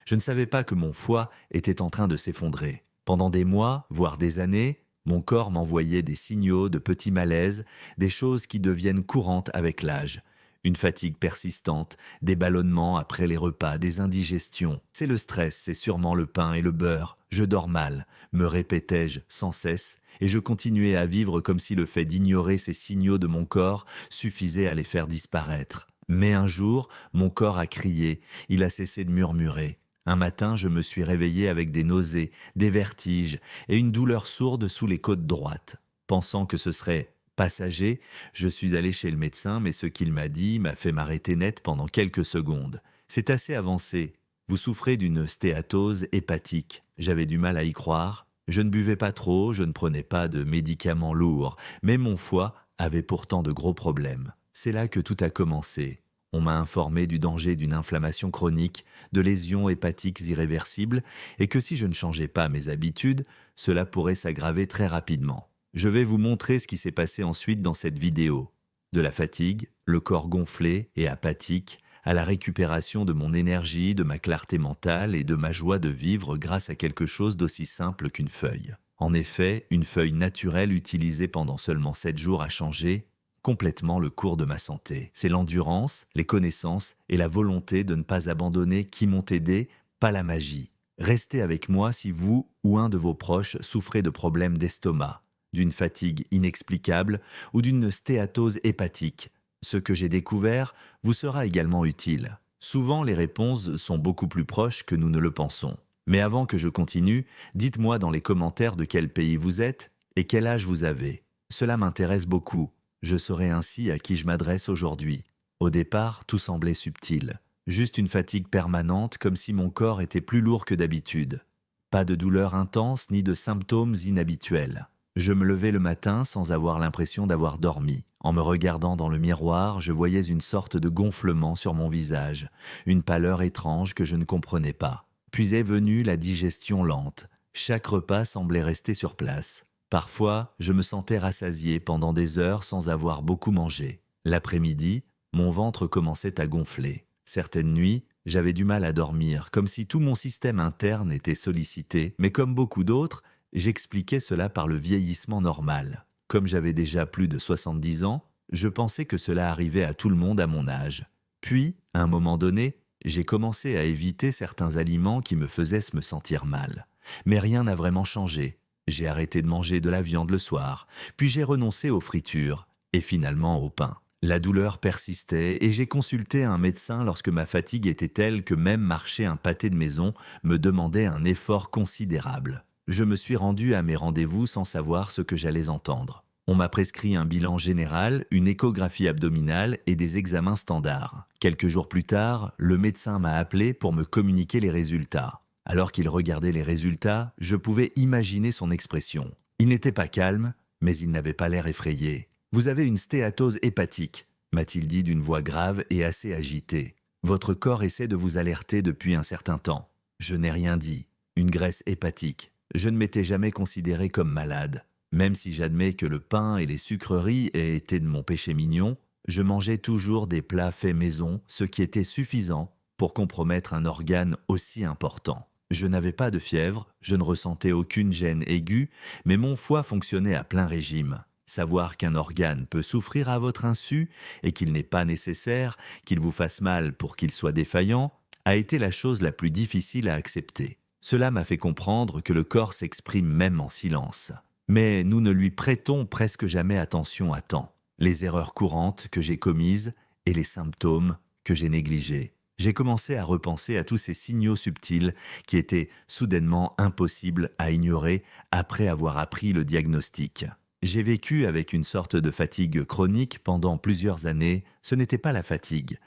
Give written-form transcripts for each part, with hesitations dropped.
Je ne savais pas que mon foie était en train de s'effondrer. Pendant des mois, voire des années, mon corps m'envoyait des signaux de petits malaises, des choses qui deviennent courantes avec l'âge. Une fatigue persistante, des ballonnements après les repas, des indigestions. C'est le stress, c'est sûrement le pain et le beurre. Je dors mal, me répétais-je sans cesse, et je continuais à vivre comme si le fait d'ignorer ces signaux de mon corps suffisait à les faire disparaître. Mais un jour, mon corps a crié, il a cessé de murmurer. Un matin, je me suis réveillé avec des nausées, des vertiges et une douleur sourde sous les côtes droites. Pensant que ce serait passager, je suis allé chez le médecin, mais ce qu'il m'a dit m'a fait m'arrêter net pendant quelques secondes. C'est assez avancé. Vous souffrez d'une stéatose hépatique. J'avais du mal à y croire. Je ne buvais pas trop, je ne prenais pas de médicaments lourds, mais mon foie avait pourtant de gros problèmes. C'est là que tout a commencé. On m'a informé du danger d'une inflammation chronique, de lésions hépatiques irréversibles, et que si je ne changeais pas mes habitudes, cela pourrait s'aggraver très rapidement. Je vais vous montrer ce qui s'est passé ensuite dans cette vidéo. De la fatigue, le corps gonflé et apathique, à la récupération de mon énergie, de ma clarté mentale et de ma joie de vivre grâce à quelque chose d'aussi simple qu'une feuille. En effet, une feuille naturelle utilisée pendant seulement 7 jours a changé complètement le cours de ma santé. C'est l'endurance, les connaissances et la volonté de ne pas abandonner qui m'ont aidé, pas la magie. Restez avec moi si vous ou un de vos proches souffrez de problèmes d'estomac, d'une fatigue inexplicable ou d'une stéatose hépatique. Ce que j'ai découvert vous sera également utile. Souvent, les réponses sont beaucoup plus proches que nous ne le pensons. Mais avant que je continue, dites-moi dans les commentaires de quel pays vous êtes et quel âge vous avez. Cela m'intéresse beaucoup. Je saurai ainsi à qui je m'adresse aujourd'hui. Au départ, tout semblait subtil. Juste une fatigue permanente, comme si mon corps était plus lourd que d'habitude. Pas de douleur intense ni de symptômes inhabituels. Je me levais le matin sans avoir l'impression d'avoir dormi. En me regardant dans le miroir, je voyais une sorte de gonflement sur mon visage, une pâleur étrange que je ne comprenais pas. Puis est venue la digestion lente. Chaque repas semblait rester sur place. Parfois, je me sentais rassasié pendant des heures sans avoir beaucoup mangé. L'après-midi, mon ventre commençait à gonfler. Certaines nuits, j'avais du mal à dormir, comme si tout mon système interne était sollicité, mais comme beaucoup d'autres, j'expliquais cela par le vieillissement normal. Comme j'avais déjà plus de 70 ans, je pensais que cela arrivait à tout le monde à mon âge. Puis, à un moment donné, j'ai commencé à éviter certains aliments qui me faisaient me sentir mal. Mais rien n'a vraiment changé. J'ai arrêté de manger de la viande le soir, puis j'ai renoncé aux fritures, et finalement au pain. La douleur persistait et j'ai consulté un médecin lorsque ma fatigue était telle que même marcher un pâté de maison me demandait un effort considérable. Je me suis rendu à mes rendez-vous sans savoir ce que j'allais entendre. On m'a prescrit un bilan général, une échographie abdominale et des examens standards. Quelques jours plus tard, le médecin m'a appelé pour me communiquer les résultats. Alors qu'il regardait les résultats, je pouvais imaginer son expression. Il n'était pas calme, mais il n'avait pas l'air effrayé. « Vous avez une stéatose hépatique », m'a-t-il dit d'une voix grave et assez agitée. « Votre corps essaie de vous alerter depuis un certain temps. » Je n'ai rien dit. Une graisse hépatique. Je ne m'étais jamais considéré comme malade. Même si j'admets que le pain et les sucreries aient été de mon péché mignon, je mangeais toujours des plats faits maison, ce qui était suffisant pour compromettre un organe aussi important. Je n'avais pas de fièvre, je ne ressentais aucune gêne aiguë, mais mon foie fonctionnait à plein régime. Savoir qu'un organe peut souffrir à votre insu et qu'il n'est pas nécessaire qu'il vous fasse mal pour qu'il soit défaillant a été la chose la plus difficile à accepter. Cela m'a fait comprendre que le corps s'exprime même en silence. Mais nous ne lui prêtons presque jamais attention à temps. Les erreurs courantes que j'ai commises et les symptômes que j'ai négligés. J'ai commencé à repenser à tous ces signaux subtils qui étaient soudainement impossibles à ignorer après avoir appris le diagnostic. J'ai vécu avec une sorte de fatigue chronique pendant plusieurs années. Ce n'était pas la fatigue,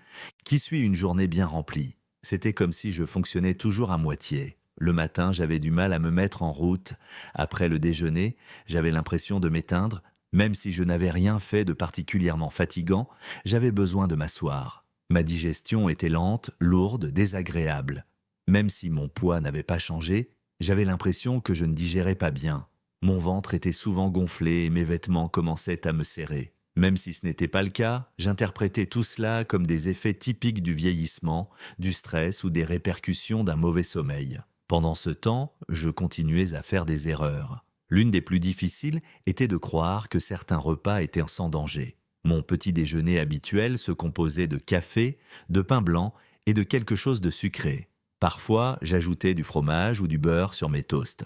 qui suit une journée bien remplie. C'était comme si je fonctionnais toujours à moitié. Le matin, j'avais du mal à me mettre en route. Après le déjeuner, j'avais l'impression de m'éteindre. Même si je n'avais rien fait de particulièrement fatigant, j'avais besoin de m'asseoir. Ma digestion était lente, lourde, désagréable. Même si mon poids n'avait pas changé, j'avais l'impression que je ne digérais pas bien. Mon ventre était souvent gonflé et mes vêtements commençaient à me serrer. Même si ce n'était pas le cas, j'interprétais tout cela comme des effets typiques du vieillissement, du stress ou des répercussions d'un mauvais sommeil. Pendant ce temps, je continuais à faire des erreurs. L'une des plus difficiles était de croire que certains repas étaient sans danger. Mon petit déjeuner habituel se composait de café, de pain blanc et de quelque chose de sucré. Parfois, j'ajoutais du fromage ou du beurre sur mes toasts.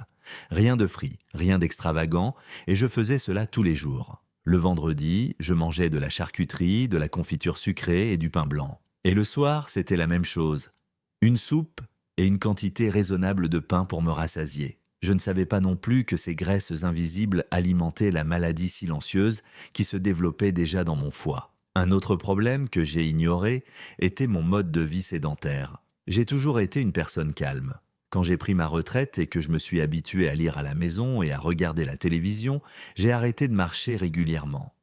Rien de frit, rien d'extravagant, et je faisais cela tous les jours. Le vendredi, je mangeais de la charcuterie, de la confiture sucrée et du pain blanc. Et le soir, c'était la même chose. Une soupe et une quantité raisonnable de pain pour me rassasier. Je ne savais pas non plus que ces graisses invisibles alimentaient la maladie silencieuse qui se développait déjà dans mon foie. Un autre problème que j'ai ignoré était mon mode de vie sédentaire. J'ai toujours été une personne calme. Quand j'ai pris ma retraite et que je me suis habitué à lire à la maison et à regarder la télévision, j'ai arrêté de marcher régulièrement.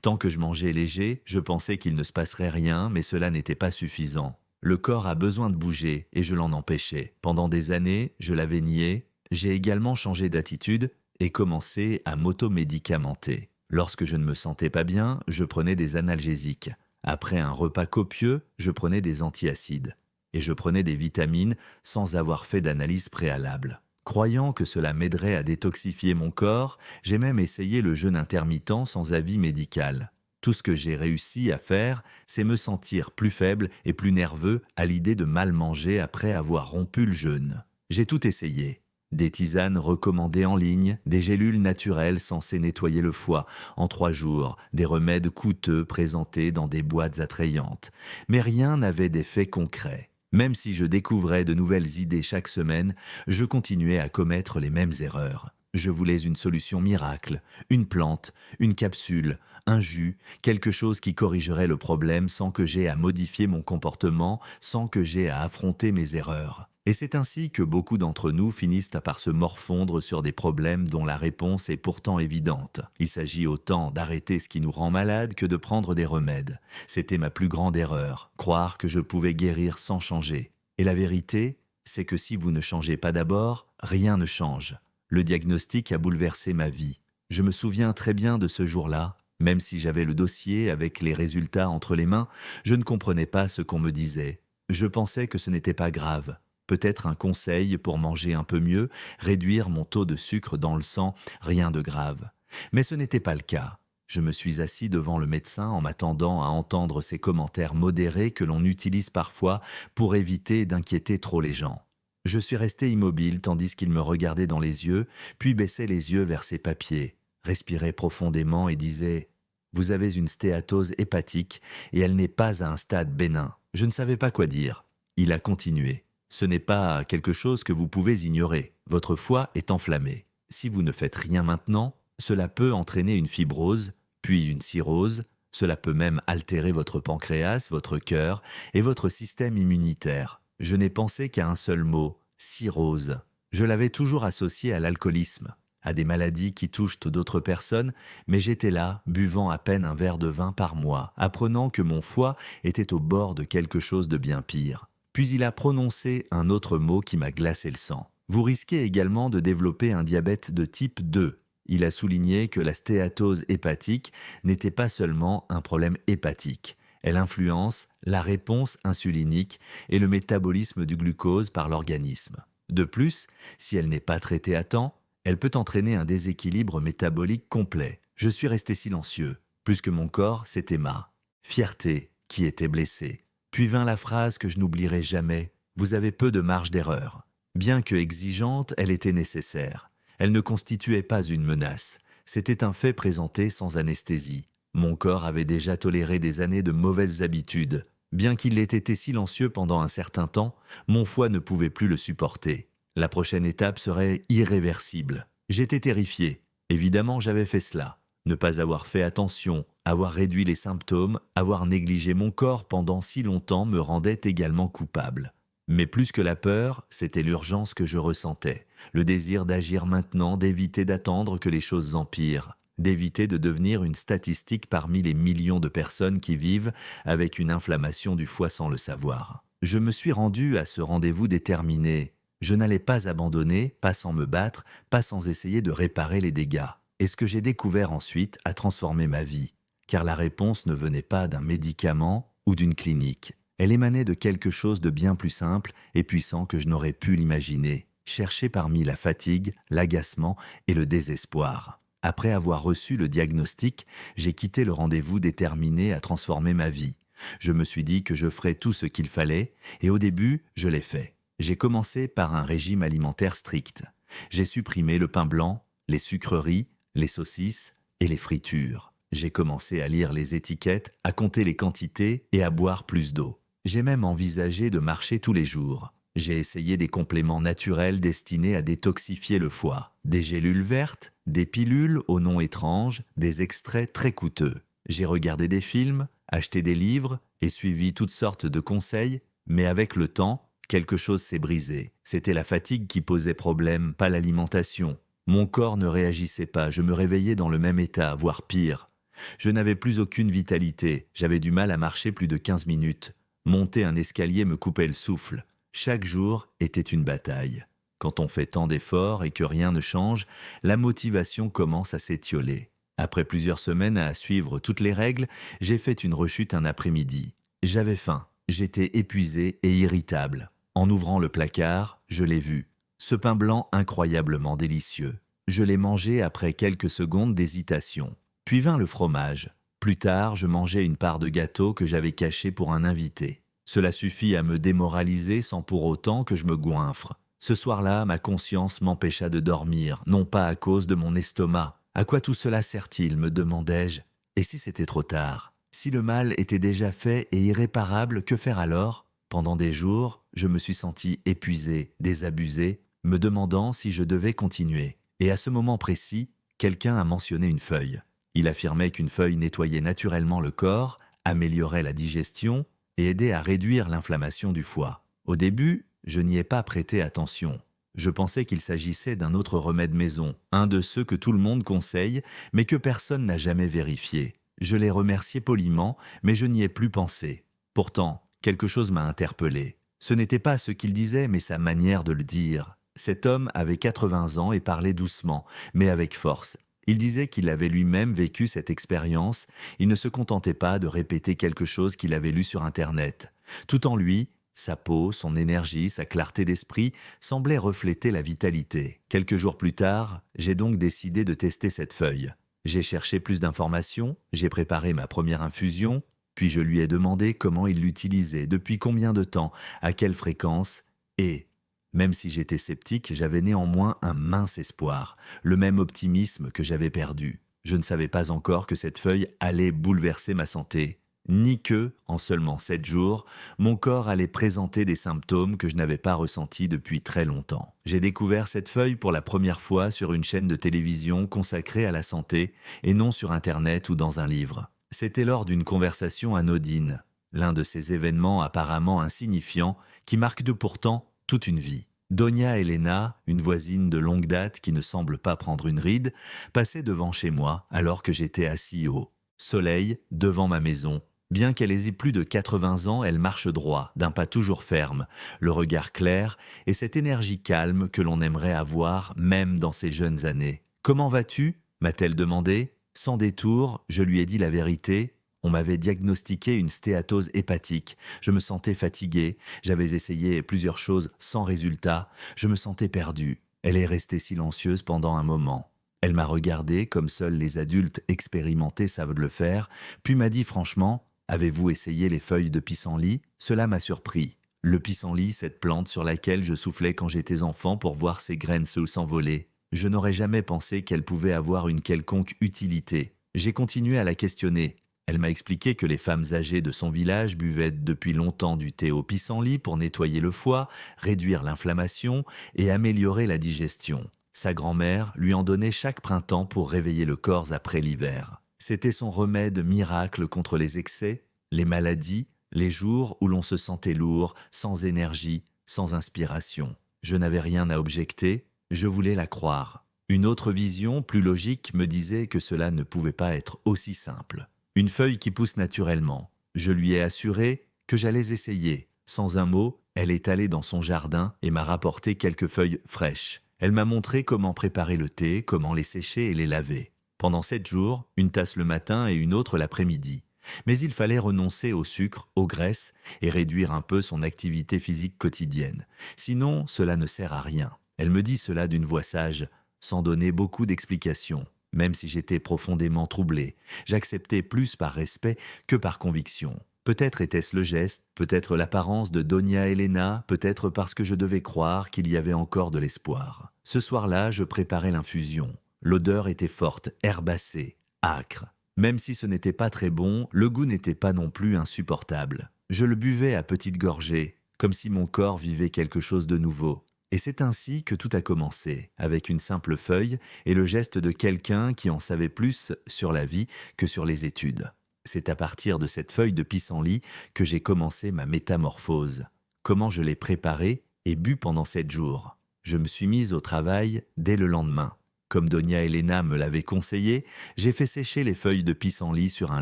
Tant que je mangeais léger, je pensais qu'il ne se passerait rien, mais cela n'était pas suffisant. Le corps a besoin de bouger et je l'en empêchais. Pendant des années, je l'avais nié. J'ai également changé d'attitude et commencé à m'automédicamenter. Lorsque je ne me sentais pas bien, je prenais des analgésiques. Après un repas copieux, je prenais des antiacides. Et je prenais des vitamines sans avoir fait d'analyse préalable. Croyant que cela m'aiderait à détoxifier mon corps, j'ai même essayé le jeûne intermittent sans avis médical. Tout ce que j'ai réussi à faire, c'est me sentir plus faible et plus nerveux à l'idée de mal manger après avoir rompu le jeûne. J'ai tout essayé. Des tisanes recommandées en ligne, des gélules naturelles censées nettoyer le foie en 3 jours, des remèdes coûteux présentés dans des boîtes attrayantes. Mais rien n'avait d'effet concret. Même si je découvrais de nouvelles idées chaque semaine, je continuais à commettre les mêmes erreurs. Je voulais une solution miracle, une plante, une capsule, un jus, quelque chose qui corrigerait le problème sans que j'aie à modifier mon comportement, sans que j'aie à affronter mes erreurs. Et c'est ainsi que beaucoup d'entre nous finissent par se morfondre sur des problèmes dont la réponse est pourtant évidente. Il s'agit autant d'arrêter ce qui nous rend malade que de prendre des remèdes. C'était ma plus grande erreur, croire que je pouvais guérir sans changer. Et la vérité, c'est que si vous ne changez pas d'abord, rien ne change. Le diagnostic a bouleversé ma vie. Je me souviens très bien de ce jour-là. Même si j'avais le dossier avec les résultats entre les mains, je ne comprenais pas ce qu'on me disait. Je pensais que ce n'était pas grave. Peut-être un conseil pour manger un peu mieux, réduire mon taux de sucre dans le sang, rien de grave. Mais ce n'était pas le cas. Je me suis assis devant le médecin en m'attendant à entendre ces commentaires modérés que l'on utilise parfois pour éviter d'inquiéter trop les gens. Je suis resté immobile tandis qu'il me regardait dans les yeux, puis baissait les yeux vers ses papiers, respirait profondément et disait « Vous avez une stéatose hépatique et elle n'est pas à un stade bénin. » Je ne savais pas quoi dire. Il a continué. Ce n'est pas quelque chose que vous pouvez ignorer. Votre foie est enflammé. Si vous ne faites rien maintenant, cela peut entraîner une fibrose, puis une cirrhose. Cela peut même altérer votre pancréas, votre cœur et votre système immunitaire. Je n'ai pensé qu'à un seul mot, cirrhose. Je l'avais toujours associé à l'alcoolisme, à des maladies qui touchent d'autres personnes, mais j'étais là, buvant à peine un verre de vin par mois, apprenant que mon foie était au bord de quelque chose de bien pire. Puis il a prononcé un autre mot qui m'a glacé le sang. Vous risquez également de développer un diabète de type 2. Il a souligné que la stéatose hépatique n'était pas seulement un problème hépatique. Elle influence la réponse insulinique et le métabolisme du glucose par l'organisme. De plus, si elle n'est pas traitée à temps, elle peut entraîner un déséquilibre métabolique complet. Je suis resté silencieux. Plus que mon corps, c'était ma fierté qui était blessée. Puis vint la phrase que je n'oublierai jamais. Vous avez peu de marge d'erreur. Bien que exigeante, elle était nécessaire. Elle ne constituait pas une menace. C'était un fait présenté sans anesthésie. Mon corps avait déjà toléré des années de mauvaises habitudes. Bien qu'il ait été silencieux pendant un certain temps, mon foie ne pouvait plus le supporter. La prochaine étape serait irréversible. J'étais terrifié. Évidemment, j'avais fait cela. Ne pas avoir fait attention, avoir réduit les symptômes, avoir négligé mon corps pendant si longtemps me rendait également coupable. Mais plus que la peur, c'était l'urgence que je ressentais, le désir d'agir maintenant, d'éviter d'attendre que les choses empirent, d'éviter de devenir une statistique parmi les millions de personnes qui vivent avec une inflammation du foie sans le savoir. Je me suis rendu à ce rendez-vous déterminé. Je n'allais pas abandonner, pas sans me battre, pas sans essayer de réparer les dégâts. Et ce que j'ai découvert ensuite a transformé ma vie. car la réponse ne venait pas d'un médicament ou d'une clinique. Elle émanait de quelque chose de bien plus simple et puissant que je n'aurais pu l'imaginer, cherché parmi la fatigue, l'agacement et le désespoir. Après avoir reçu le diagnostic, j'ai quitté le rendez-vous déterminé à transformer ma vie. Je me suis dit que je ferais tout ce qu'il fallait, et au début, je l'ai fait. J'ai commencé par un régime alimentaire strict. J'ai supprimé le pain blanc, les sucreries, les saucisses et les fritures. J'ai commencé à lire les étiquettes, à compter les quantités et à boire plus d'eau. J'ai même envisagé de marcher tous les jours. J'ai essayé des compléments naturels destinés à détoxifier le foie. Des gélules vertes, des pilules aux noms étranges, des extraits très coûteux. J'ai regardé des films, acheté des livres et suivi toutes sortes de conseils, mais avec le temps, quelque chose s'est brisé. C'était la fatigue qui posait problème, pas l'alimentation. Mon corps ne réagissait pas, je me réveillais dans le même état, voire pire. Je n'avais plus aucune vitalité, j'avais du mal à marcher plus de 15 minutes. Monter un escalier me coupait le souffle. Chaque jour était une bataille. Quand on fait tant d'efforts et que rien ne change, la motivation commence à s'étioler. Après plusieurs semaines à suivre toutes les règles, j'ai fait une rechute un après-midi. J'avais faim, j'étais épuisé et irritable. En ouvrant le placard, je l'ai vu. Ce pain blanc incroyablement délicieux. Je l'ai mangé après quelques secondes d'hésitation. Puis vint le fromage. Plus tard, je mangeai une part de gâteau que j'avais caché pour un invité. Cela suffit à me démoraliser sans pour autant que je me goinfre. Ce soir-là, ma conscience m'empêcha de dormir, non pas à cause de mon estomac. À quoi tout cela sert-il, me demandai-je. Et si c'était trop tard? Si le mal était déjà fait et irréparable, que faire alors? Pendant des jours, je me suis senti épuisé, désabusé, me demandant si je devais continuer. Et à ce moment précis, quelqu'un a mentionné une feuille. Il affirmait qu'une feuille nettoyait naturellement le corps, améliorait la digestion et aidait à réduire l'inflammation du foie. Au début, je n'y ai pas prêté attention. Je pensais qu'il s'agissait d'un autre remède maison, un de ceux que tout le monde conseille, mais que personne n'a jamais vérifié. Je l'ai remercié poliment, mais je n'y ai plus pensé. Pourtant, quelque chose m'a interpellé. Ce n'était pas ce qu'il disait, mais sa manière de le dire. Cet homme avait 80 ans et parlait doucement, mais avec force. Il disait qu'il avait lui-même vécu cette expérience, il ne se contentait pas de répéter quelque chose qu'il avait lu sur Internet. Tout en lui, sa peau, son énergie, sa clarté d'esprit semblaient refléter la vitalité. Quelques jours plus tard, j'ai donc décidé de tester cette feuille. J'ai cherché plus d'informations, j'ai préparé ma première infusion, puis je lui ai demandé comment il l'utilisait, depuis combien de temps, à quelle fréquence, et, même si j'étais sceptique, j'avais néanmoins un mince espoir, le même optimisme que j'avais perdu. Je ne savais pas encore que cette feuille allait bouleverser ma santé, ni que, en seulement 7 jours, mon corps allait présenter des symptômes que je n'avais pas ressentis depuis très longtemps. J'ai découvert cette feuille pour la première fois sur une chaîne de télévision consacrée à la santé et non sur Internet ou dans un livre. C'était lors d'une conversation anodine, l'un de ces événements apparemment insignifiants qui marquent pourtant toute une vie. Doña Elena, une voisine de longue date qui ne semble pas prendre une ride, passait devant chez moi alors que j'étais assis au soleil devant ma maison. Bien qu'elle ait plus de 80 ans, elle marche droit, d'un pas toujours ferme, le regard clair et cette énergie calme que l'on aimerait avoir même dans ses jeunes années. « Comment vas-tu » m'a-t-elle demandé. Sans détour, je lui ai dit la vérité. On m'avait diagnostiqué une stéatose hépatique. Je me sentais fatigué, j'avais essayé plusieurs choses sans résultat, je me sentais perdu. Elle est restée silencieuse pendant un moment. Elle m'a regardé comme seuls les adultes expérimentés savent le faire, puis m'a dit franchement « Avez-vous essayé les feuilles de pissenlit ?» Cela m'a surpris. Le pissenlit, cette plante sur laquelle je soufflais quand j'étais enfant pour voir ses graines s'envoler. Je n'aurais jamais pensé qu'elle pouvait avoir une quelconque utilité. J'ai continué à la questionner. Elle m'a expliqué que les femmes âgées de son village buvaient depuis longtemps du thé au pissenlit pour nettoyer le foie, réduire l'inflammation et améliorer la digestion. Sa grand-mère lui en donnait chaque printemps pour réveiller le corps après l'hiver. C'était son remède miracle contre les excès, les maladies, les jours où l'on se sentait lourd, sans énergie, sans inspiration. Je n'avais rien à objecter, je voulais la croire. Une autre vision, plus logique, me disait que cela ne pouvait pas être aussi simple. Une feuille qui pousse naturellement. Je lui ai assuré que j'allais essayer. Sans un mot, elle est allée dans son jardin et m'a rapporté quelques feuilles fraîches. Elle m'a montré comment préparer le thé, comment les sécher et les laver. Pendant 7 jours, une tasse le matin et une autre l'après-midi. Mais il fallait renoncer au sucre, aux graisses et réduire un peu son activité physique quotidienne. Sinon, cela ne sert à rien. Elle me dit cela d'une voix sage, sans donner beaucoup d'explications. Même si j'étais profondément troublé, j'acceptais plus par respect que par conviction. Peut-être était-ce le geste, peut-être l'apparence de Doña Elena, peut-être parce que je devais croire qu'il y avait encore de l'espoir. Ce soir-là, je préparais l'infusion. L'odeur était forte, herbacée, âcre. Même si ce n'était pas très bon, le goût n'était pas non plus insupportable. Je le buvais à petites gorgées, comme si mon corps vivait quelque chose de nouveau. Et c'est ainsi que tout a commencé, avec une simple feuille et le geste de quelqu'un qui en savait plus sur la vie que sur les études. C'est à partir de cette feuille de pissenlit que j'ai commencé ma métamorphose. Comment je l'ai préparée et bu pendant 7 jours. Je me suis mise au travail dès le lendemain. Comme Doña Elena me l'avait conseillé, j'ai fait sécher les feuilles de pissenlit sur un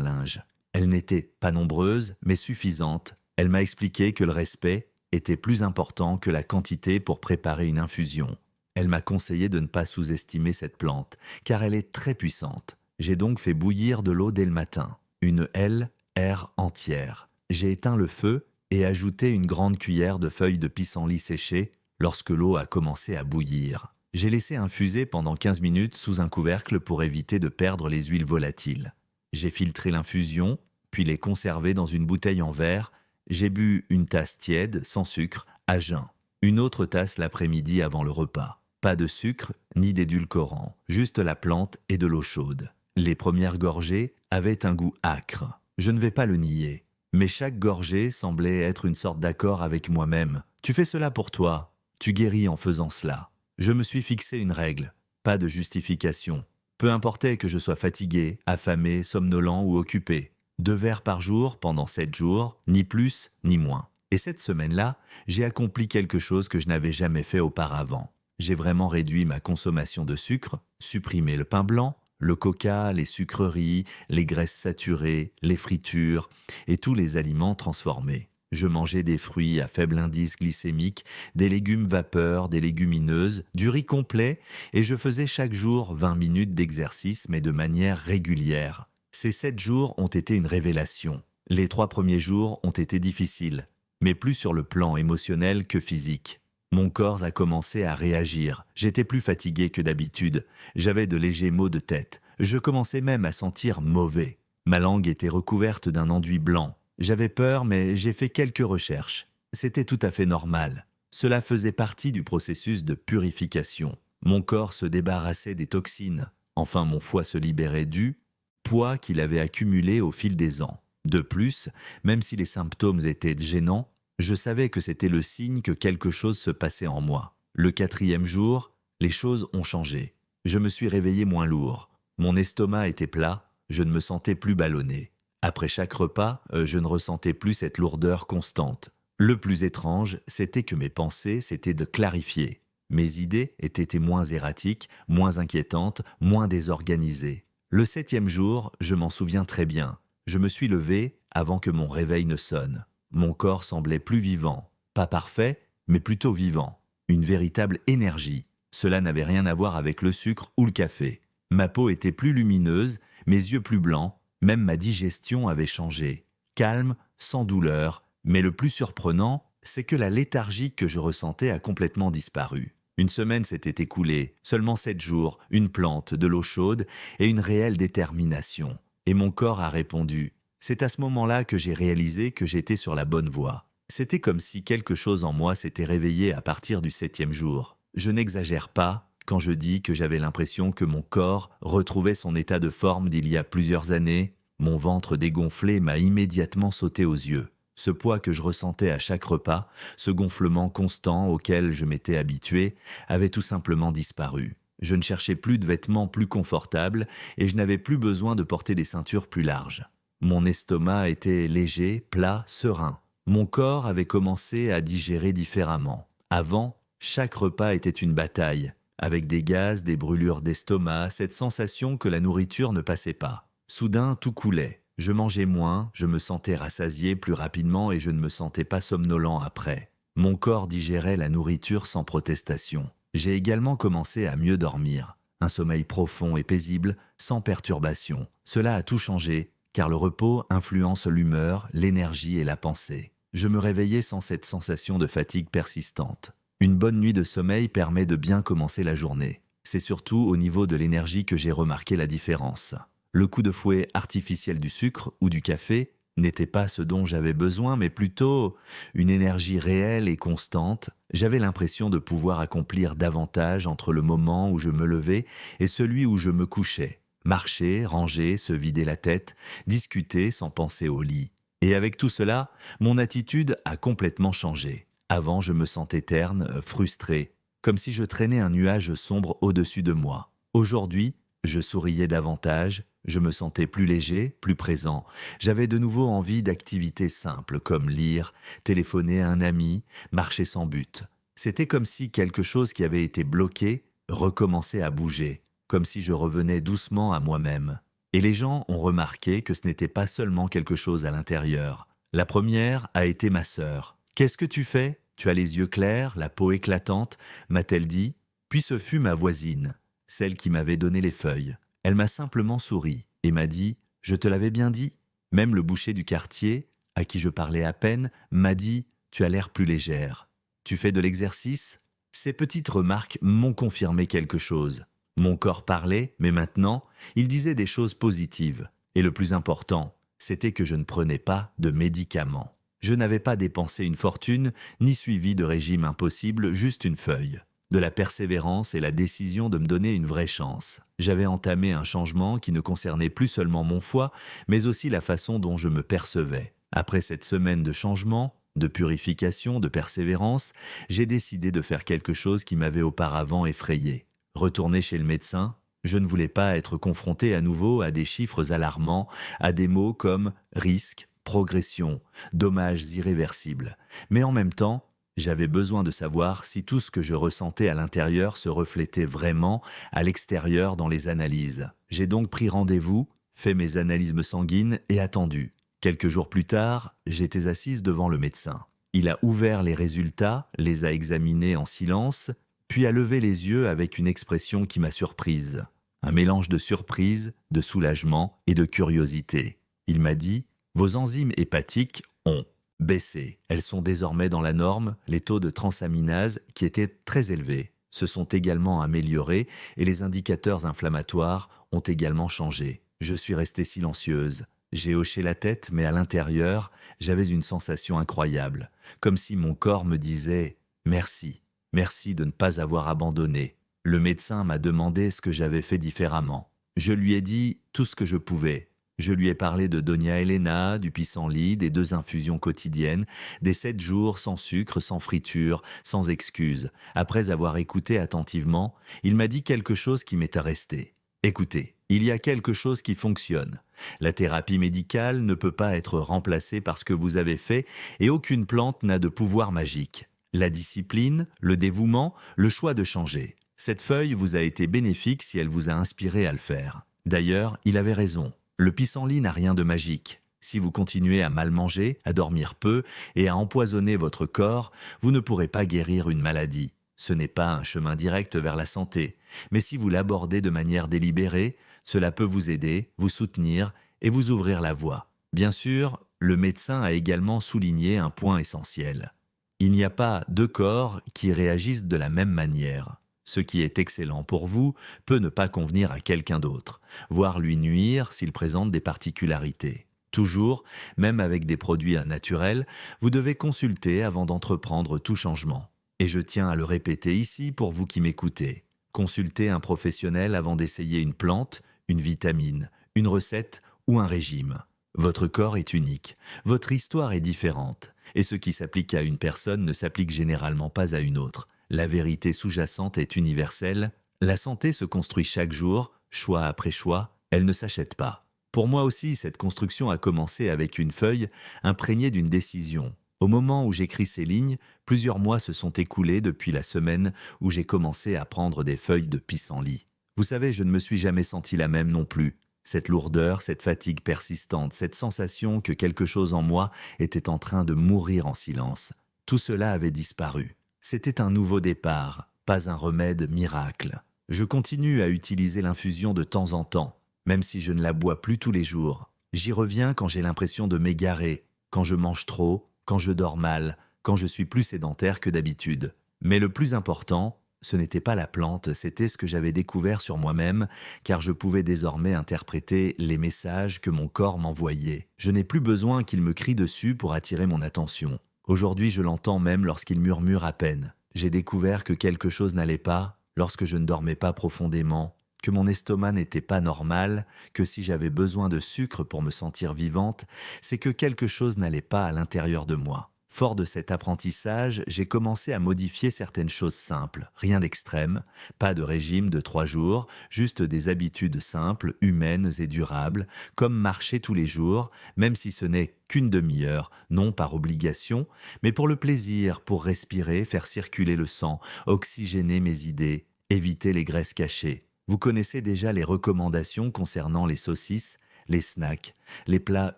linge. Elles n'étaient pas nombreuses, mais suffisantes. Elle m'a expliqué que le respect était plus important que la quantité pour préparer une infusion. Elle m'a conseillé de ne pas sous-estimer cette plante, car elle est très puissante. J'ai donc fait bouillir de l'eau dès le matin, une LR entière. J'ai éteint le feu et ajouté une grande cuillère de feuilles de pissenlit séchées lorsque l'eau a commencé à bouillir. J'ai laissé infuser pendant 15 minutes sous un couvercle pour éviter de perdre les huiles volatiles. J'ai filtré l'infusion, puis l'ai conservée dans une bouteille en verre. J'ai bu une tasse tiède, sans sucre, à jeun. Une autre tasse l'après-midi avant le repas. Pas de sucre ni d'édulcorant, juste la plante et de l'eau chaude. Les premières gorgées avaient un goût âcre. Je ne vais pas le nier. Mais chaque gorgée semblait être une sorte d'accord avec moi-même. Tu fais cela pour toi. Tu guéris en faisant cela. Je me suis fixé une règle. Pas de justification. Peu importait que je sois fatigué, affamé, somnolent ou occupé. 2 verres par jour pendant 7 jours, ni plus ni moins. Et cette semaine-là, j'ai accompli quelque chose que je n'avais jamais fait auparavant. J'ai vraiment réduit ma consommation de sucre, supprimé le pain blanc, le coca, les sucreries, les graisses saturées, les fritures et tous les aliments transformés. Je mangeais des fruits à faible indice glycémique, des légumes vapeur, des légumineuses, du riz complet et je faisais chaque jour 20 minutes d'exercice mais de manière régulière. Ces 7 jours ont été une révélation. Les 3 premiers jours ont été difficiles, mais plus sur le plan émotionnel que physique. Mon corps a commencé à réagir. J'étais plus fatigué que d'habitude. J'avais de légers maux de tête. Je commençais même à sentir mauvais. Ma langue était recouverte d'un enduit blanc. J'avais peur, mais j'ai fait quelques recherches. C'était tout à fait normal. Cela faisait partie du processus de purification. Mon corps se débarrassait des toxines. Enfin, mon foie se libérait du poids qu'il avait accumulé au fil des ans. De plus, même si les symptômes étaient gênants, je savais que c'était le signe que quelque chose se passait en moi. Le 4e jour, les choses ont changé. Je me suis réveillé moins lourd. Mon estomac était plat, je ne me sentais plus ballonné. Après chaque repas, je ne ressentais plus cette lourdeur constante. Le plus étrange, c'était que mes pensées s'étaient de clarifier. Mes idées étaient moins erratiques, moins inquiétantes, moins désorganisées. Le 7e jour, je m'en souviens très bien. Je me suis levé avant que mon réveil ne sonne. Mon corps semblait plus vivant. Pas parfait, mais plutôt vivant. Une véritable énergie. Cela n'avait rien à voir avec le sucre ou le café. Ma peau était plus lumineuse, mes yeux plus blancs, même ma digestion avait changé. Calme, sans douleur, mais le plus surprenant, c'est que la léthargie que je ressentais a complètement disparu. Une semaine s'était écoulée, seulement 7 jours, une plante, de l'eau chaude et une réelle détermination. Et mon corps a répondu. C'est à ce moment-là que j'ai réalisé que j'étais sur la bonne voie. C'était comme si quelque chose en moi s'était réveillé à partir du 7e jour. Je n'exagère pas quand je dis que j'avais l'impression que mon corps retrouvait son état de forme d'il y a plusieurs années. Mon ventre dégonflé m'a immédiatement sauté aux yeux. Ce poids que je ressentais à chaque repas, ce gonflement constant auquel je m'étais habitué, avait tout simplement disparu. Je ne cherchais plus de vêtements plus confortables et je n'avais plus besoin de porter des ceintures plus larges. Mon estomac était léger, plat, serein. Mon corps avait commencé à digérer différemment. Avant, chaque repas était une bataille, avec des gaz, des brûlures d'estomac, cette sensation que la nourriture ne passait pas. Soudain, tout coulait. Je mangeais moins, je me sentais rassasié plus rapidement et je ne me sentais pas somnolent après. Mon corps digérait la nourriture sans protestation. J'ai également commencé à mieux dormir. un sommeil profond et paisible, sans perturbation. Cela a tout changé, car le repos influence l'humeur, l'énergie et la pensée. Je me réveillais sans cette sensation de fatigue persistante. Une bonne nuit de sommeil permet de bien commencer la journée. C'est surtout au niveau de l'énergie que j'ai remarqué la différence. Le coup de fouet artificiel du sucre ou du café n'était pas ce dont j'avais besoin, mais plutôt une énergie réelle et constante. J'avais l'impression de pouvoir accomplir davantage entre le moment où je me levais et celui où je me couchais. Marcher, ranger, se vider la tête, discuter sans penser au lit. Et avec tout cela, mon attitude a complètement changé. Avant, je me sentais terne, frustré, comme si je traînais un nuage sombre au-dessus de moi. Aujourd'hui, je souriais davantage, je me sentais plus léger, plus présent. J'avais de nouveau envie d'activités simples comme lire, téléphoner à un ami, marcher sans but. C'était comme si quelque chose qui avait été bloqué recommençait à bouger, comme si je revenais doucement à moi-même. Et les gens ont remarqué que ce n'était pas seulement quelque chose à l'intérieur. La première a été ma sœur. « Qu'est-ce que tu fais ? Tu as les yeux clairs, la peau éclatante » m'a-t-elle dit. Puis ce fut ma voisine, celle qui m'avait donné les feuilles. Elle m'a simplement souri et m'a dit « Je te l'avais bien dit ». Même le boucher du quartier, à qui je parlais à peine, m'a dit « Tu as l'air plus légère. Tu fais de l'exercice ?» Ces petites remarques m'ont confirmé quelque chose. Mon corps parlait, mais maintenant, il disait des choses positives. Et le plus important, c'était que je ne prenais pas de médicaments. Je n'avais pas dépensé une fortune, ni suivi de régime impossible, juste une feuille. De la persévérance et la décision de me donner une vraie chance. J'avais entamé un changement qui ne concernait plus seulement mon foie, mais aussi la façon dont je me percevais. Après cette semaine de changement, de purification, de persévérance, j'ai décidé de faire quelque chose qui m'avait auparavant effrayé. Retourner chez le médecin, je ne voulais pas être confronté à nouveau à des chiffres alarmants, à des mots comme risque, progression, dommages irréversibles. Mais en même temps, j'avais besoin de savoir si tout ce que je ressentais à l'intérieur se reflétait vraiment à l'extérieur dans les analyses. J'ai donc pris rendez-vous, fait mes analyses sanguines et attendu. Quelques jours plus tard, j'étais assise devant le médecin. Il a ouvert les résultats, les a examinés en silence, puis a levé les yeux avec une expression qui m'a surprise. Un mélange de surprise, de soulagement et de curiosité. Il m'a dit « Vos enzymes hépatiques ont baissé. Elles sont désormais dans la norme, les taux de transaminase qui étaient très élevés se sont également améliorés et les indicateurs inflammatoires ont également changé. Je suis restée silencieuse. J'ai hoché la tête, mais à l'intérieur, j'avais une sensation incroyable, comme si mon corps me disait « Merci, merci de ne pas avoir abandonné ». Le médecin m'a demandé ce que j'avais fait différemment. Je lui ai dit tout ce que je pouvais. Je lui ai parlé de Donia Elena, du pissenlit, des 2 infusions quotidiennes, des 7 jours sans sucre, sans friture, sans excuses. Après avoir écouté attentivement, il m'a dit quelque chose qui m'est resté. Écoutez, il y a quelque chose qui fonctionne. La thérapie médicale ne peut pas être remplacée par ce que vous avez fait et aucune plante n'a de pouvoir magique. La discipline, le dévouement, le choix de changer. Cette feuille vous a été bénéfique si elle vous a inspiré à le faire. D'ailleurs, il avait raison. Le pissenlit n'a rien de magique. Si vous continuez à mal manger, à dormir peu et à empoisonner votre corps, vous ne pourrez pas guérir une maladie. Ce n'est pas un chemin direct vers la santé, mais si vous l'abordez de manière délibérée, cela peut vous aider, vous soutenir et vous ouvrir la voie. Bien sûr, le médecin a également souligné un point essentiel. Il n'y a pas 2 corps qui réagissent de la même manière. Ce qui est excellent pour vous peut ne pas convenir à quelqu'un d'autre, voire lui nuire s'il présente des particularités. Toujours, même avec des produits naturels, vous devez consulter avant d'entreprendre tout changement. Et je tiens à le répéter ici pour vous qui m'écoutez. Consultez un professionnel avant d'essayer une plante, une vitamine, une recette ou un régime. Votre corps est unique, votre histoire est différente, et ce qui s'applique à une personne ne s'applique généralement pas à une autre. La vérité sous-jacente est universelle. La santé se construit chaque jour, choix après choix, elle ne s'achète pas. Pour moi aussi, cette construction a commencé avec une feuille imprégnée d'une décision. Au moment où j'écris ces lignes, plusieurs mois se sont écoulés depuis la semaine où j'ai commencé à prendre des feuilles de pissenlit. Vous savez, je ne me suis jamais senti la même non plus. Cette lourdeur, cette fatigue persistante, cette sensation que quelque chose en moi était en train de mourir en silence. Tout cela avait disparu. C'était un nouveau départ, pas un remède miracle. Je continue à utiliser l'infusion de temps en temps, même si je ne la bois plus tous les jours. J'y reviens quand j'ai l'impression de m'égarer, quand je mange trop, quand je dors mal, quand je suis plus sédentaire que d'habitude. Mais le plus important, ce n'était pas la plante, c'était ce que j'avais découvert sur moi-même, car je pouvais désormais interpréter les messages que mon corps m'envoyait. Je n'ai plus besoin qu'il me crie dessus pour attirer mon attention. Aujourd'hui, je l'entends même lorsqu'il murmure à peine. J'ai découvert que quelque chose n'allait pas lorsque je ne dormais pas profondément, que mon estomac n'était pas normal, que si j'avais besoin de sucre pour me sentir vivante, c'est que quelque chose n'allait pas à l'intérieur de moi. Fort de cet apprentissage, j'ai commencé à modifier certaines choses simples, rien d'extrême, pas de régime de 3 jours, juste des habitudes simples, humaines et durables, comme marcher tous les jours, même si ce n'est qu'une demi-heure, non par obligation, mais pour le plaisir, pour respirer, faire circuler le sang, oxygéner mes idées, éviter les graisses cachées. Vous connaissez déjà les recommandations concernant les saucisses, les snacks, les plats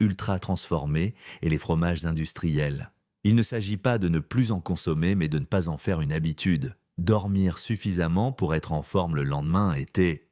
ultra transformés et les fromages industriels. Il ne s'agit pas de ne plus en consommer, mais de ne pas en faire une habitude. Dormir suffisamment pour être en forme le lendemain était...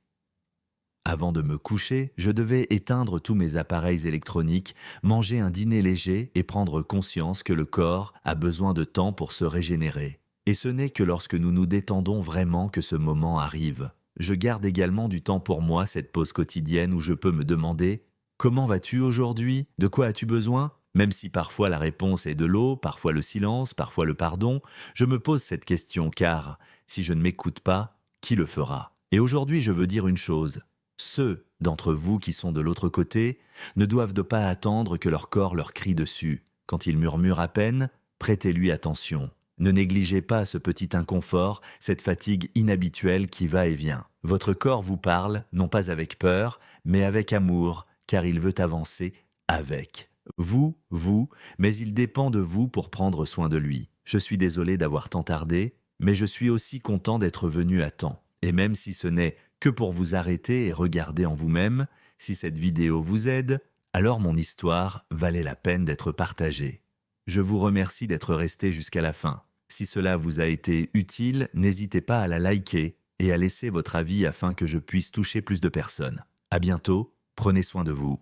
Avant de me coucher, je devais éteindre tous mes appareils électroniques, manger un dîner léger et prendre conscience que le corps a besoin de temps pour se régénérer. Et ce n'est que lorsque nous nous détendons vraiment que ce moment arrive. Je garde également du temps pour moi, cette pause quotidienne où je peux me demander « Comment vas-tu aujourd'hui ? De quoi as-tu besoin ?» Même si parfois la réponse est de l'eau, parfois le silence, parfois le pardon, je me pose cette question car, si je ne m'écoute pas, qui le fera ? Et aujourd'hui, je veux dire une chose. Ceux d'entre vous qui sont de l'autre côté ne doivent pas attendre que leur corps leur crie dessus. Quand il murmure à peine, prêtez-lui attention. Ne négligez pas ce petit inconfort, cette fatigue inhabituelle qui va et vient. Votre corps vous parle, non pas avec peur, mais avec amour, car il veut avancer avec. Vous, mais il dépend de vous pour prendre soin de lui. Je suis désolé d'avoir tant tardé, mais je suis aussi content d'être venu à temps. Et même si ce n'est que pour vous arrêter et regarder en vous-même, si cette vidéo vous aide, alors mon histoire valait la peine d'être partagée. Je vous remercie d'être resté jusqu'à la fin. Si cela vous a été utile, n'hésitez pas à la liker et à laisser votre avis afin que je puisse toucher plus de personnes. À bientôt, prenez soin de vous.